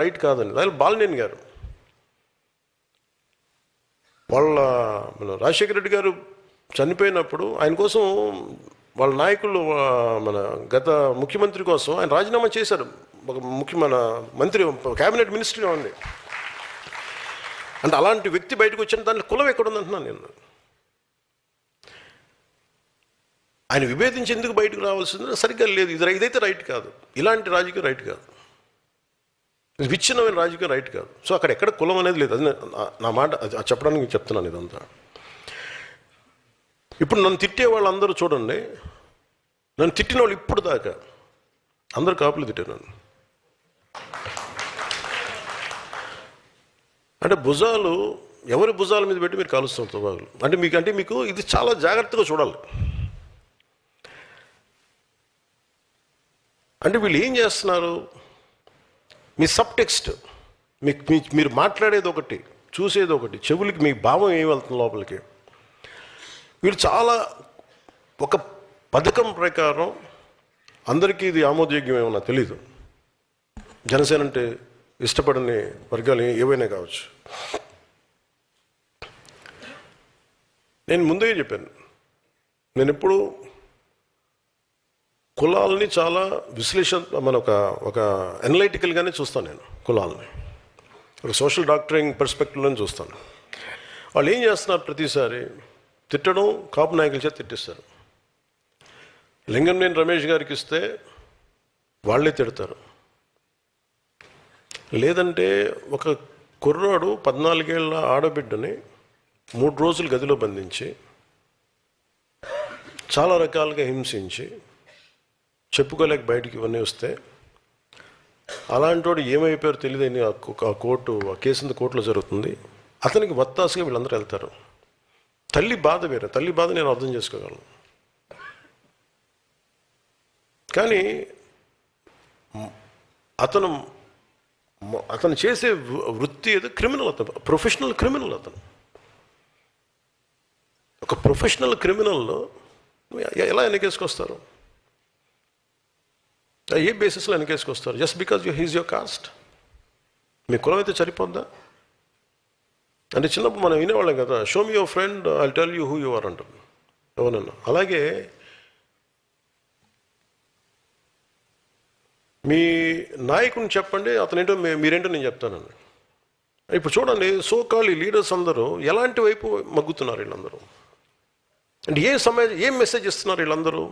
Right కాదండి. దాని బాలినేని గారు వాళ్ళ మన రాజశేఖర రెడ్డి గారు చనిపోయినప్పుడు ఆయన కోసం వాళ్ళ నాయకులు మన గత ముఖ్యమంత్రి కోసం ఆయన రాజీనామా చేశారు. ఒక మన మంత్రి క్యాబినెట్ మినిస్టర్గా ఉంది. అంటే అలాంటి వ్యక్తి బయటకు వచ్చిన దాంట్లో కులం ఎక్కడుందంటున్నాను నేను. ఆయన విభేదించి ఎందుకు బయటకు రావాల్సింది సరిగ్గా లేదు. ఇదైతే రైట్ కాదు. ఇలాంటి రాజకీయం రైట్ కాదు. విచ్ఛిన్నమైన రాజకీయం రైట్ కాదు. సో అక్కడ ఎక్కడ కులం అనేది లేదు. అది నా మాట చెప్పడానికి చెప్తున్నాను ఇదంతా. ఇప్పుడు నన్ను తిట్టే వాళ్ళందరూ చూడండి, నన్ను తిట్టిన వాళ్ళు ఇప్పుడు దాకా అందరు కాపులు తిట్టారు నన్ను. అంటే భుజాలు ఎవరి భుజాల మీద పెట్టి మీరు కాలుస్తున్నారు తుపాకులు. అంటే మీకు ఇది చాలా జాగ్రత్తగా చూడాలి. అంటే వీళ్ళు ఏం చేస్తున్నారు, మీ సబ్ టెక్స్ట్ మీరు మాట్లాడేది ఒకటి, చూసేది ఒకటి, చెవులకి మీ భావం ఏమి వెళ్తుంది లోపలికి. వీళ్ళు చాలా ఒక పథకం ప్రకారం అందరికీ ఇది ఆమోదయోగ్యం నాకు తెలీదు. జనసేన అంటే ఇష్టపడని వర్గాలు ఏవైనా కావచ్చు. నేను ముందే చెప్పాను, నేను ఎప్పుడు కులాలని చాలా మన ఒక ఎనలైటికల్గానే చూస్తాను. నేను కులాలని ఒక సోషల్ డాక్టరింగ్ పర్స్పెక్టివ్లోనే చూస్తాను. వాళ్ళు ఏం చేస్తున్నారు, ప్రతిసారి తిట్టడం, కాపు నాయకుల చేత తిట్టిస్తారు. లింగంనేని రమేష్ గారికి ఇస్తే వాళ్ళే తిడతారు. లేదంటే ఒక కుర్రాడు 14 ఏళ్ళ ఆడబిడ్డని 3 రోజులు గదిలో బంధించి చాలా రకాలుగా హింసించి చెప్పుకోలేక బయటికి ఇవన్నీ వస్తే అలాంటి వాడు ఏమైపోయారో తెలియదని ఆ కేసు కోర్టులో జరుగుతుంది. అతనికి వత్తాసుగా వీళ్ళందరూ వెళ్తారు. తల్లి బాధ వేరే, తల్లి బాధ నేను అర్థం చేసుకోగలను. కానీ అతను చేసే వృత్తి ఏదో క్రిమినల్. అతను ప్రొఫెషనల్ క్రిమినల్. అతను ఒక ప్రొఫెషనల్ క్రిమినల్లో ఎలా ఎన్నికేసుకొస్తారు? ఏ బేసిస్లో ఎన్నికేసుకొస్తారు? Just because he's your caste. మీ కులం అయితే సరిపోద్దా? అంటే చిన్నప్పుడు మనం వినేవాళ్ళం కదా, show me your friend I tell you who you are అంటారు ఎవరన్నా. అలాగే మీ నాయకుడిని చెప్పండి, అతనేంటో మీరేంటో నేను చెప్తానండి. ఇప్పుడు చూడండి, సోకాల్ లీడర్స్ అందరూ ఎలాంటి వైపు మగ్గుతున్నారు వీళ్ళందరూ. అంటే ఏం మెసేజ్ ఇస్తున్నారు వీళ్ళందరూ?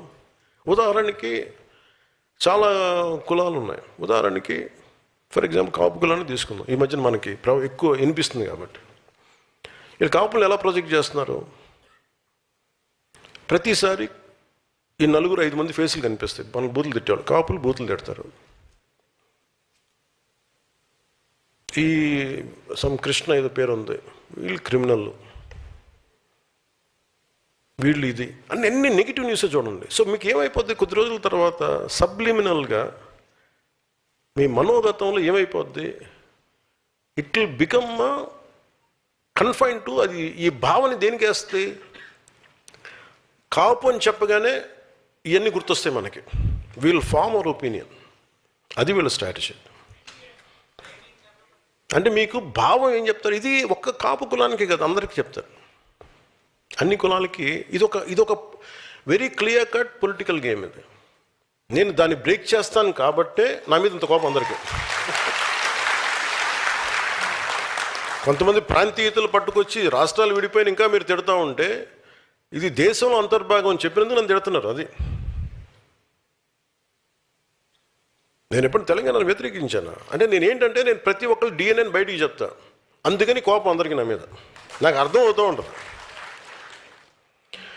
ఉదాహరణకి చాలా కులాలు ఉన్నాయి. ఉదాహరణకి ఫర్ ఎగ్జాంపుల్ కాపు కులాన్ని తీసుకుందాం. ఈ మధ్యన మనకి ఎక్కువ వినిపిస్తుంది కాబట్టి. వీళ్ళు కాపులను ఎలా ప్రొజెక్ట్ చేస్తున్నారు? ప్రతిసారి ఈ 4-5 మంది ఫేసులు కనిపిస్తాయి. మనకు బూతులు తిట్టేవాళ్ళు, కాపులు బూతులు తిడతారు. ఈ కృష్ణ ఏదో పేరు ఉంది, వీళ్ళు క్రిమినల్, వీళ్ళు ఇది అన్ని నెగిటివ్ న్యూసే చూడండి. సో మీకు ఏమైపోద్ది, కొద్ది రోజుల తర్వాత సబ్లిమినల్గా మీ మనోగతంలో ఏమైపోద్ది, it will become confined to అది. ఈ భావన దేనికి వేస్తే, కాపు అని చెప్పగానే ఇవన్నీ గుర్తొస్తాయి మనకి. We'll form our opinion. అది వీళ్ళ స్ట్రాటజీ. అంటే మీకు భావం ఏం చెప్తారు? ఇది ఒక్క కాపు కులానికి కదా, అందరికీ చెప్తారు, అన్ని కులాలకి. ఇదొక very clear cut political game ఇది. నేను దాన్ని బ్రేక్ చేస్తాను కాబట్టే నా మీద ఇంత కోపం అందరికీ. కొంతమంది ప్రాంతీయతలు పట్టుకొచ్చి రాష్ట్రాలు విడిపోయిన ఇంకా మీరు తిడతా ఉంటే, ఇది దేశంలో అంతర్భాగం అని చెప్పినందుకు నన్ను తిడుతున్నారు. అది నేను ఎప్పుడు తెలంగాణను వ్యతిరేకించాను. అంటే నేను ప్రతి ఒక్కరు డిఎన్ఏని బయటికి చెప్తా. అందుకని కోపం అందరికీ నా మీద. నాకు అర్థం అవుతూ ఉంటుంది.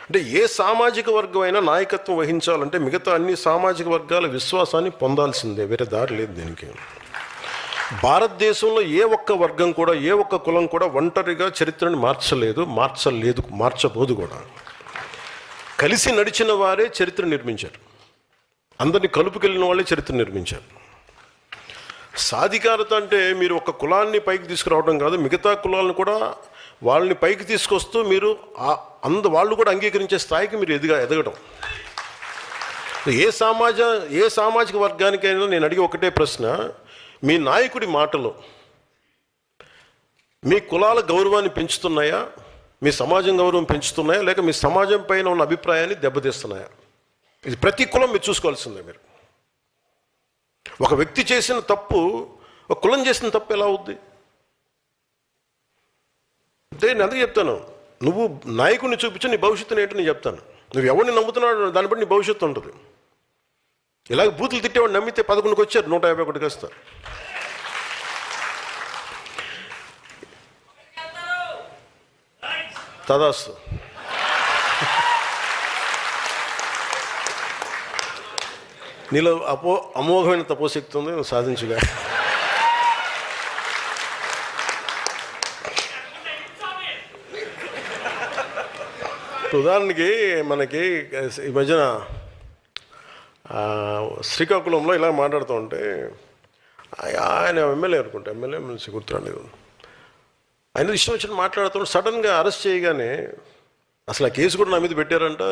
అంటే ఏ సామాజిక వర్గం అయినా నాయకత్వం వహించాలంటే మిగతా అన్ని సామాజిక వర్గాల విశ్వాసాన్ని పొందాల్సిందే, వేరే దారి లేదు దీనికి. భారతదేశంలో ఏ ఒక్క వర్గం కూడా, ఏ ఒక్క కులం కూడా ఒంటరిగా చరిత్రను మార్చబోదు కూడా. కలిసి నడిచిన వారే చరిత్ర నిర్మించారు. అందరినీ కలుపుకెళ్ళిన వాళ్ళే చరిత్ర నిర్మించారు. సాధికారత అంటే మీరు ఒక కులాన్ని పైకి తీసుకురావడం కాదు, మిగతా కులాలను కూడా వాళ్ళని పైకి తీసుకొస్తూ మీరు వాళ్ళు కూడా అంగీకరించే స్థాయికి మీరు ఎదగడం. ఏ సామాజిక వర్గానికైనా నేను అడిగే ఒకటే ప్రశ్న, మీ నాయకుడి మాటలు మీ కులాల గౌరవాన్ని పెంచుతున్నాయా, మీ సమాజం గౌరవం పెంచుతున్నాయా, లేక మీ సమాజం పైన ఉన్న అభిప్రాయాన్ని దెబ్బతీస్తున్నాయా? ఇది ప్రతి కులం మీరు చూసుకోవాల్సిందే. మీరు ఒక వ్యక్తి చేసిన తప్పు ఒక కులం చేసిన తప్పు ఎలా అవుద్ది? అంటే నేను అందుకే చెప్తాను, నువ్వు నాయకుడిని చూపించి నీ భవిష్యత్తుని ఏంటో నేను చెప్తాను. నువ్వు ఎవరిని నమ్ముతున్నాడు దాన్ని బట్టి నీ భవిష్యత్తు ఉంటుంది. ఇలాగ బూతులు తిట్టేవాడు నమ్మితే 11కి వచ్చారు, 151కి వస్తారు. తదాస్తు. నీలో అమోఘమైన తపోశక్తి ఉంది, నువ్వు సాధించుగా. ఉదాహరణకి మనకి ఈ మధ్యన శ్రీకాకుళంలో ఇలా మాట్లాడుతూ ఉంటే ఆయన ఎమ్మెల్యే అనుకుంటా, ఎమ్మెల్సీ గుర్తురాండి, ఆయన ఇష్టం వచ్చిన మాట్లాడుతూ సడన్గా అరెస్ట్ చేయగానే అసలు ఆ కేసు కూడా నా మీద పెట్టారంట,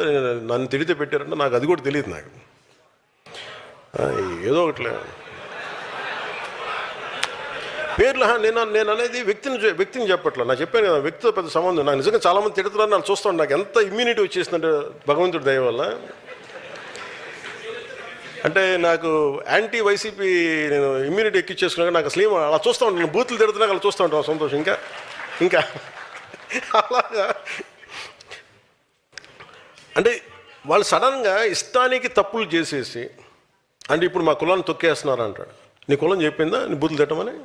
నన్ను తిడితే పెట్టారంట, నాకు అది కూడా తెలియదు. నాకు ఏదో ఒకట్లే పేర్లు నేను అనేది వ్యక్తిని చెప్పట్లా. నాకు చెప్పాను కదా, వ్యక్తితో పెద్ద సంబంధం. నాకు నిజంగా చాలామంది తిడుతున్నారు, నాకు చూస్తాను. నాకు ఎంత ఇమ్యూనిటీ వచ్చేసిందంటే భగవంతుడి దయ వల్ల. అంటే నాకు యాంటీ వైసీపీ నేను ఇమ్యూనిటీ ఎక్కించేసుకున్నాక నాకు అసలు అలా చూస్తూ ఉంటాను. నేను బూతులు తిడుతున్నాక అలా చూస్తూ ఉంటాను, సంతోషం. ఇంకా అలాగా అంటే వాళ్ళు సడన్గా ఇష్టానికి తప్పులు చేసేసి, అంటే ఇప్పుడు మా కులాన్ని తొక్కేస్తున్నారు అంటాడు. నీ కులం చెప్పిందా నీ బూతులు తిట్టమని?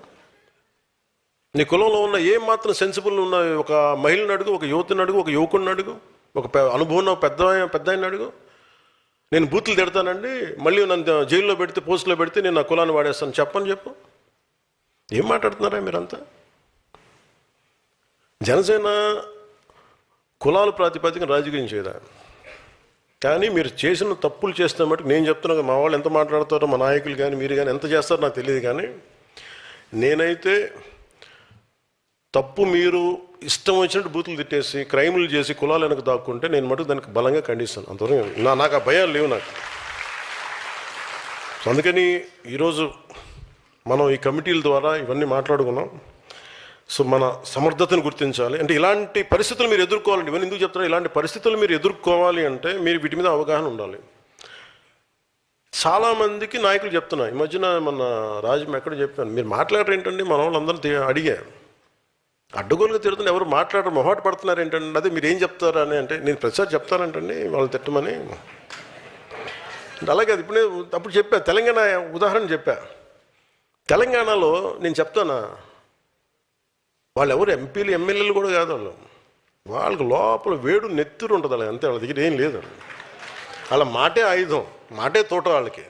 నీ కులంలో ఉన్న ఏం మాత్రం సెన్సిబుల్ ఉన్న ఒక మహిళను అడుగు, ఒక యువతిని అడుగు, ఒక యువకుడిని అడుగు, ఒక అనుభవం పెద్ద ఆయన అడుగు. నేను బూతులు తిడతానండి, మళ్ళీ నన్ను జైల్లో పెడితే, పోస్టులో పెడితే నేను నా కులాన్ని వాడేస్తాను చెప్పు. ఏం మాట్లాడుతున్నారా మీరంతా? జనసేన కులాల ప్రాతిపదికన రాజకీయం చేయదా? కానీ మీరు చేసిన తప్పులు చేస్తున్న మటుకు నేను చెప్తున్నా, మా వాళ్ళు ఎంత మాట్లాడతారో, మా నాయకులు కానీ మీరు కానీ ఎంత చేస్తారో నాకు తెలియదు. కానీ నేనైతే తప్పు మీరు ఇష్టం వచ్చినట్టు బూతులు తిట్టేసి క్రైములు చేసి కులాలు వెనక దాక్కుంటే నేను మటుకు దానికి బలంగా ఖండిస్తాను. అంతవరకు నాకు ఆ భయాలు లేవు నాకు. సో అందుకని ఈరోజు మనం ఈ కమిటీల ద్వారా ఇవన్నీ మాట్లాడుకున్నాం. సో మన సమర్థతను గుర్తించాలి. అంటే ఇలాంటి పరిస్థితులు మీరు ఎదుర్కోవాలండి. ఇవన్నీ ఎందుకు చెప్తున్నా, ఇలాంటి పరిస్థితులు మీరు ఎదుర్కోవాలి అంటే మీరు వీటి మీద అవగాహన ఉండాలి. చాలామందికి నాయకులు చెప్తున్నా, ఈ మధ్యన మన రాజు ఎక్కడ చెప్పాను, మీరు మాట్లాడరు ఏంటండి, మన వాళ్ళందరూ అడిగారు. అడ్డగోలుగా తిడుతున్న ఎవరు మాట్లాడరు, మొహాట పడుతున్నారు ఏంటంటే, అదే మీరు ఏం చెప్తారు అని అంటే నేను ప్రతిసారి చెప్తానంటండి వాళ్ళు తిట్టమని. అలాగే అది ఇప్పుడు అప్పుడు చెప్పా, తెలంగాణ ఉదాహరణ చెప్పా. తెలంగాణలో నేను చెప్తానా, వాళ్ళు ఎవరు ఎంపీలు ఎమ్మెల్యేలు కూడా కాదు, వాళ్ళకి లోపల వేడు నెత్తురు ఉంటుంది. అలా అంతే, వాళ్ళ దగ్గర ఏం లేదు. వాళ్ళ మాటే ఆయుధం, మాటే తోట. వాళ్ళకి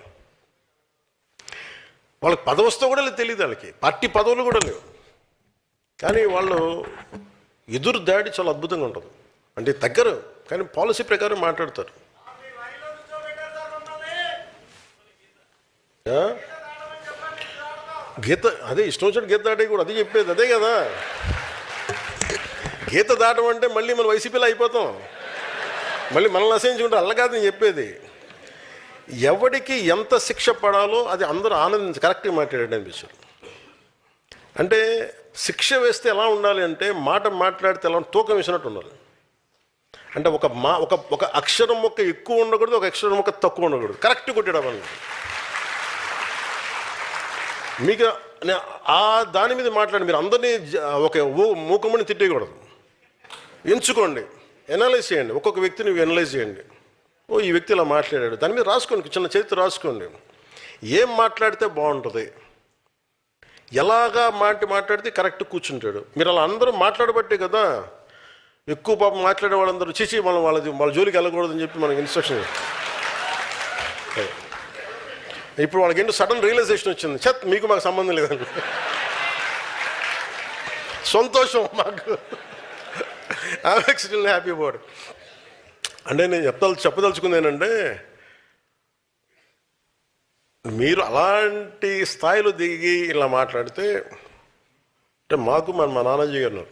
పదవస్తూ కూడా తెలియదు, వాళ్ళకి పార్టీ పదవులు కూడా లేవు. కానీ వాళ్ళు ఎదురు దాడి చాలా అద్భుతంగా ఉంటుంది. అంటే దగ్గర కానీ పాలసీ ప్రకారం మాట్లాడతారు. గీత అదే ఇష్టం వచ్చినట్టు గీత దాటే కూడా అదే చెప్పేది అదే కదా. గీత దాటం అంటే మళ్ళీ మనం వైసీపీలో అయిపోతాం, మళ్ళీ మనల్ని అసహించుకుంటాం. అలా కాదు నేను చెప్పేది. ఎవడికి ఎంత శిక్ష పడాలో అది అందరూ ఆనందించి కరెక్ట్గా మాట్లాడాడు అనిపించారు. అంటే శిక్ష వేస్తే ఎలా ఉండాలి అంటే మాట్లాడితే ఎలా తూకం వేసినట్టు ఉండాలి. అంటే ఒక అక్షరం మొక్క ఎక్కువ ఉండకూడదు, ఒక అక్షరం మొక్క తక్కువ ఉండకూడదు, కరెక్ట్ కొట్టడం అన్నది. మీకు దాని మీద మాట్లాడి మీరు అందరినీ ఒక మూకమ్మని తిట్టేయకూడదు. ఎంచుకోండి, ఎనలైజ్ చేయండి, ఒక్కొక్క వ్యక్తిని ఎనలైజ్ చేయండి. ఈ వ్యక్తి ఇలా మాట్లాడాడు, దాని మీద రాసుకోండి, చిన్న చరిత్ర రాసుకోండి. ఏం మాట్లాడితే బాగుంటుంది, ఎలాగా మాట్లాడితే కరెక్ట్ కూర్చుంటాడు. మీరు అలా అందరూ మాట్లాడబట్టే కదా ఎక్కువ పాపం మాట్లాడే వాళ్ళందరూ చిచి మనం వాళ్ళ జోలికి వెళ్ళకూడదని చెప్పి మనకి ఇన్స్ట్రక్షన్. ఇప్పుడు వాళ్ళకి ఏంటో సడన్ రియలైజేషన్ వచ్చింది, మీకు మాకు సంబంధం లేదండి. సంతోషం మాకు, ఐఎమ్ ఎక్స్ట్రీమ్లీ హ్యాపీ అబౌట్. అంటే నేను చెప్పదలుచుకుంది ఏంటంటే, మీరు అలాంటి స్థాయిలో దిగి ఇలా మాట్లాడితే అంటే మా నానాజీ గారు